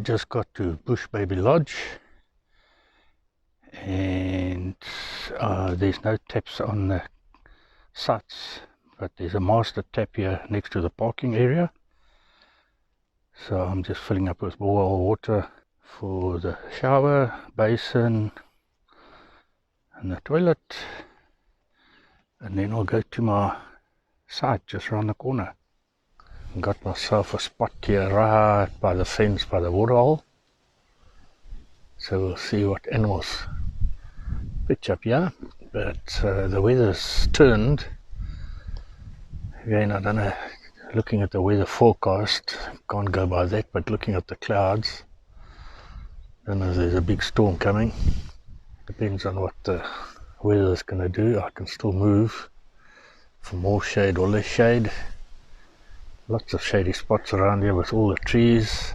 just got to Bushbaby Lodge, and there's no taps on the sites, but there's a master tap here next to the parking area. So I'm just filling up with boil water for the shower, basin and the toilet, and then I'll go to my site just around the corner. Got myself a spot here right by the fence, by the waterhole. So we'll see what animals pitch up here. But the weather's turned. Again, I don't know, looking at the weather forecast, can't go by that, but looking at the clouds, don't know if there's a big storm coming. Depends on what the weather is going to do. I can still move for more shade or less shade. Lots of shady spots around here with all the trees.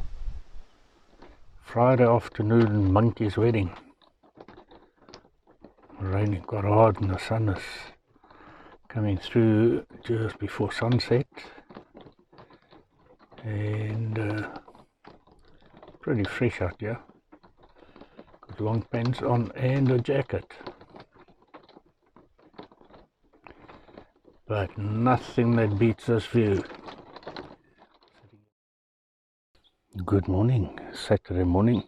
Friday afternoon, monkey's wedding. Raining quite hard and the sun is coming through just before sunset. And pretty fresh out here. Got long pants on and a jacket. But nothing that beats this view. Good morning, Saturday morning.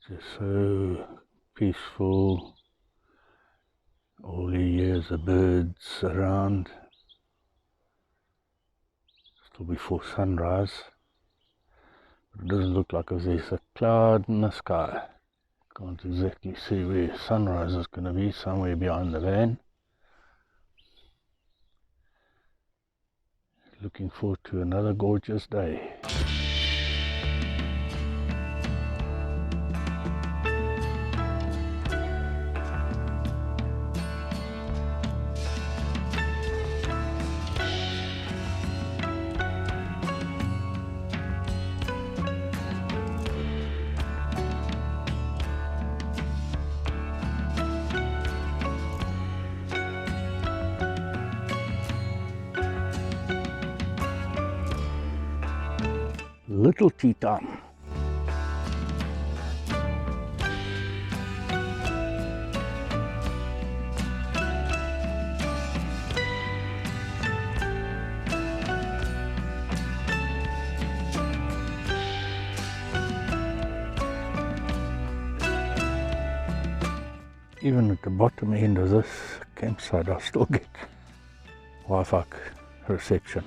Just so peaceful. All the years the birds around. Still before sunrise. But it doesn't look like if there's a cloud in the sky. Can't exactly see where sunrise is going to be, somewhere behind the van. Looking forward to another gorgeous day. Little tea time. Even at the bottom end of this campsite, I still get Wi-Fi reception.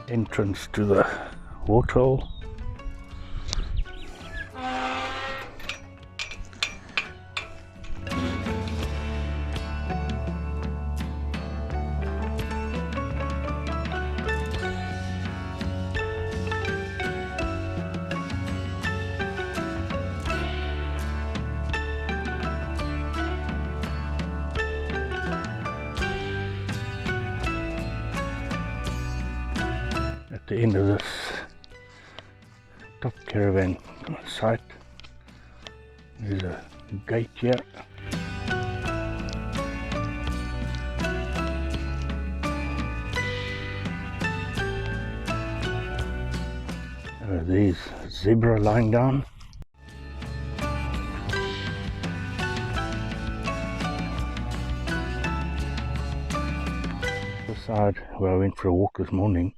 Entrance to the waterhole. At the end of this top caravan site, there's a gate here. There's zebra lying down. The side where I went for a walk this morning,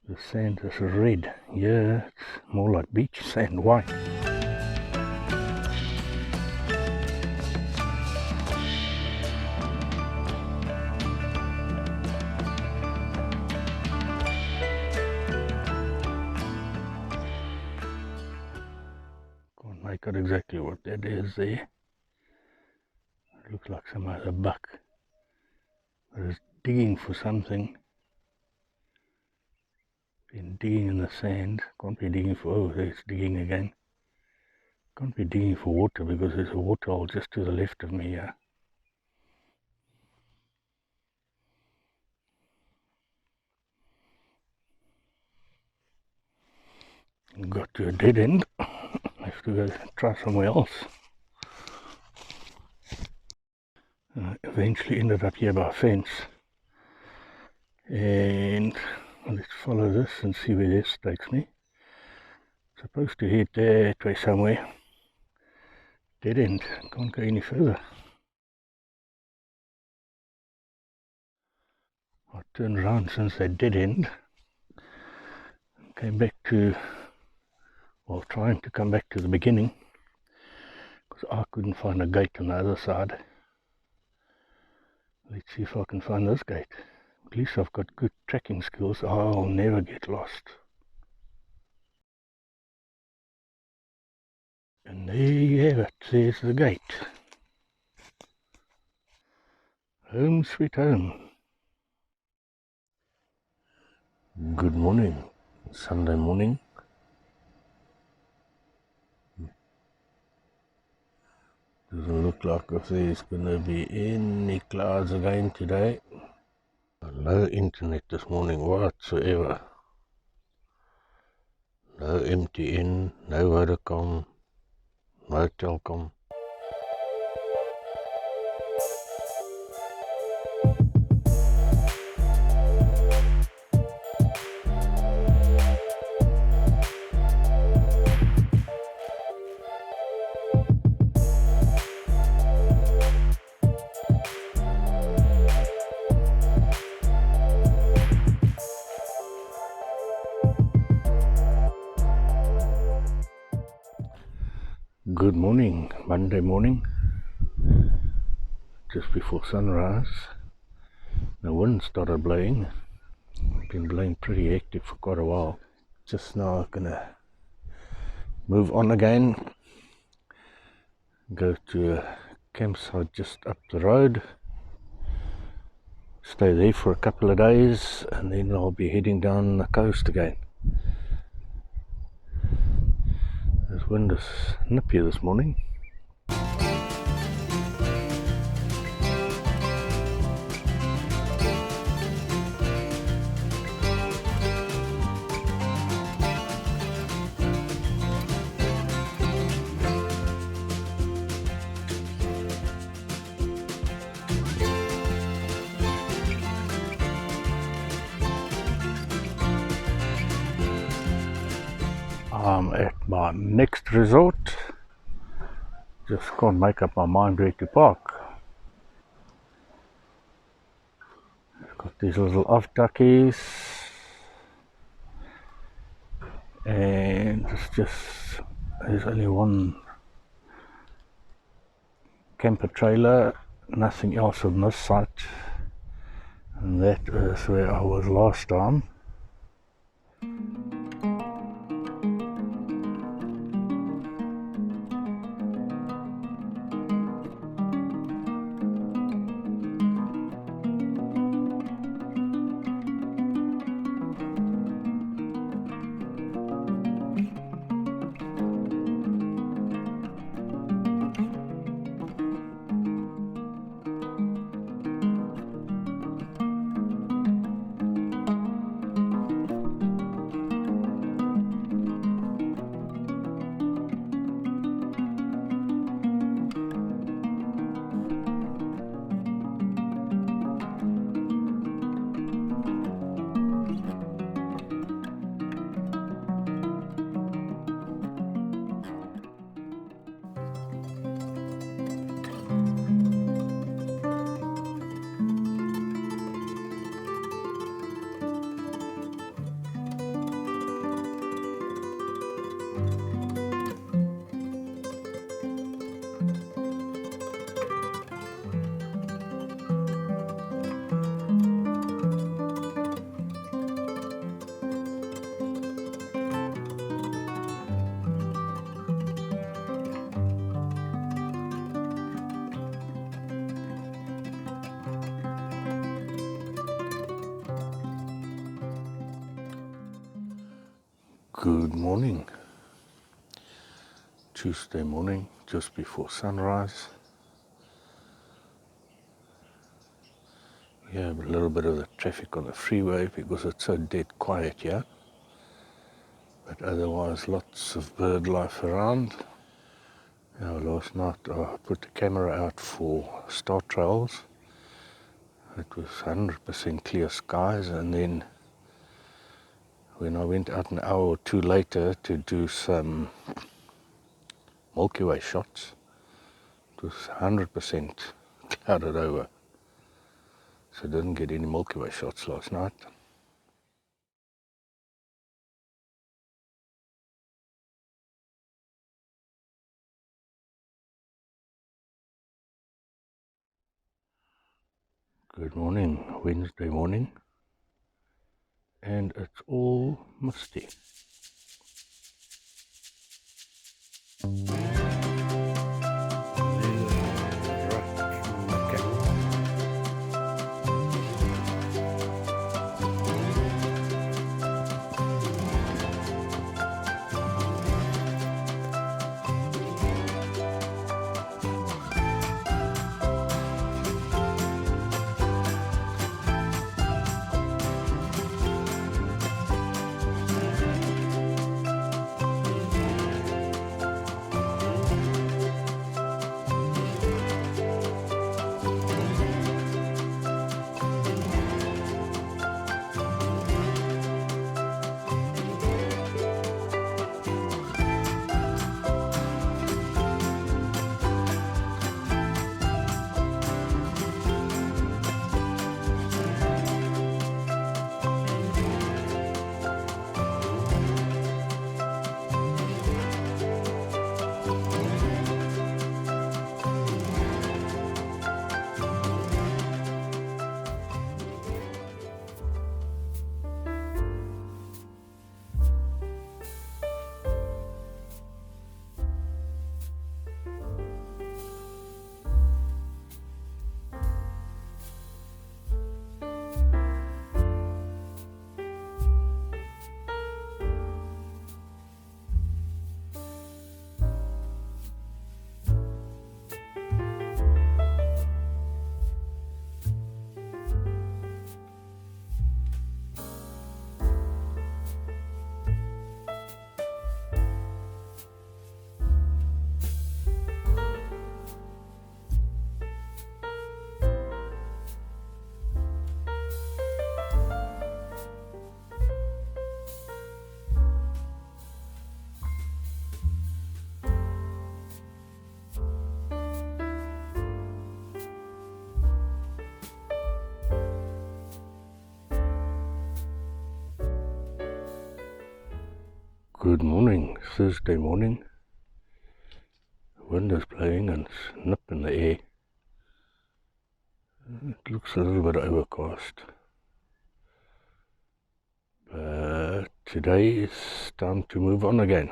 the sand is red. Yeah, it's more like beach sand, white. Can't make out exactly what that is there. It looks like some other buck. But it's digging for something. Been digging in the sand. Can't be digging for, oh, it's digging again. Can't be digging for water because there's a waterhole just to the left of me here. Got to a dead end. Have to go try somewhere else. Eventually ended up here by a fence. And let's follow this and see where this takes me. Supposed to head that way somewhere. Dead end. Can't go any further. I turned around since that dead end. Came back to, well, trying to come back to the beginning. Because I couldn't find a gate on the other side. Let's see if I can find this gate. At least I've got good tracking skills. I'll never get lost. And there you have it. There's the gate. Home sweet home. Good morning. Sunday morning. Doesn't look like if there's going to be any clouds again today. No internet this morning whatsoever. No MTN, no Vodacom, no Telcom. Good morning, Monday morning, just before sunrise. The wind started blowing. It's been blowing pretty hectic for quite a while. Just now I'm gonna move on again, go to a campsite just up the road, stay there for a couple of days, and then I'll be heading down the coast again. This wind is nippy this morning. I'm at my next resort. Just can't make up my mind where to park. Got these little off-duckies, and there's only one camper trailer, nothing else on this site, and that is where I was last time. Good morning. Tuesday morning, just before sunrise. You have a little bit of the traffic on the freeway because it's so dead quiet here. but otherwise lots of bird life around. Last night I put the camera out for star trails. It was 100% clear skies, and then when I went out an hour or two later to do some Milky Way shots, it was 100% clouded over. So I didn't get any Milky Way shots last night. Good morning, Wednesday morning, and it's all misty. Good morning, Thursday morning. Wind is blowing and snip in the air. It looks a little bit overcast. But today it's time to move on again.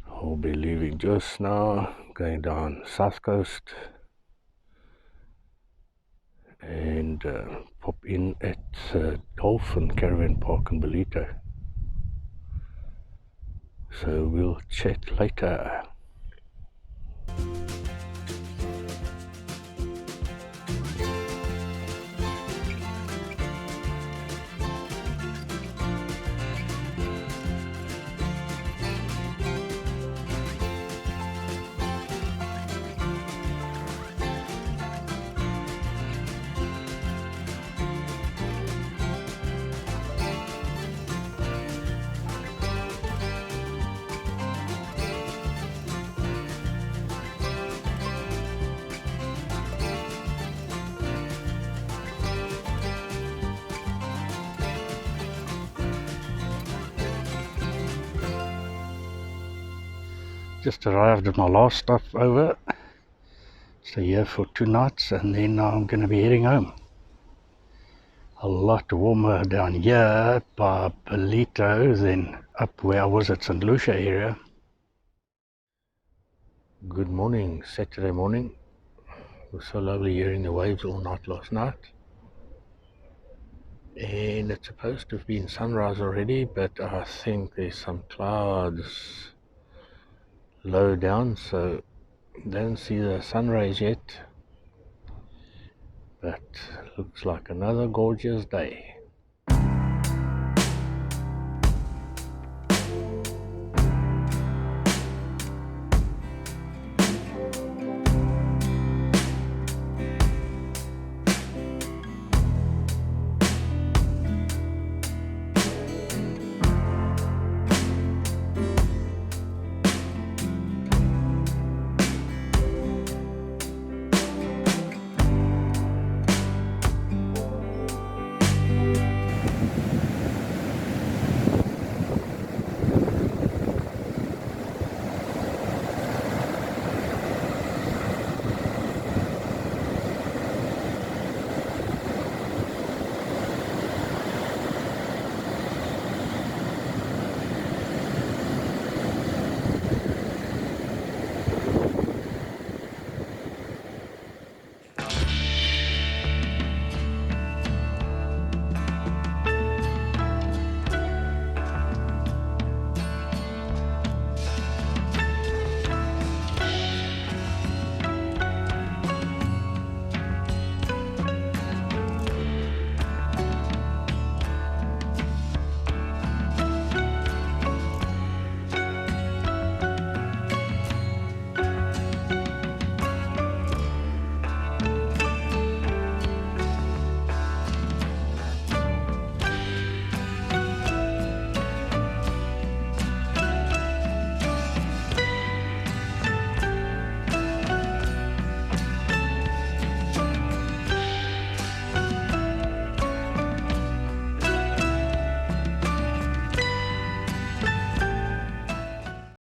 I'll be leaving just now, going down South Coast and pop in at Dolphin Caravan Park in Bahati. So we'll chat later. Just arrived at my last stop over. Stay here for 2 nights and then I'm going to be heading home. A lot warmer down here by Belito than up where I was at St. Lucia area. Good morning, Saturday morning. It was so lovely hearing the waves all night last night. And it's supposed to have been sunrise already, but I think there's some clouds low down, so don't see the sun rays yet, but looks like another gorgeous day.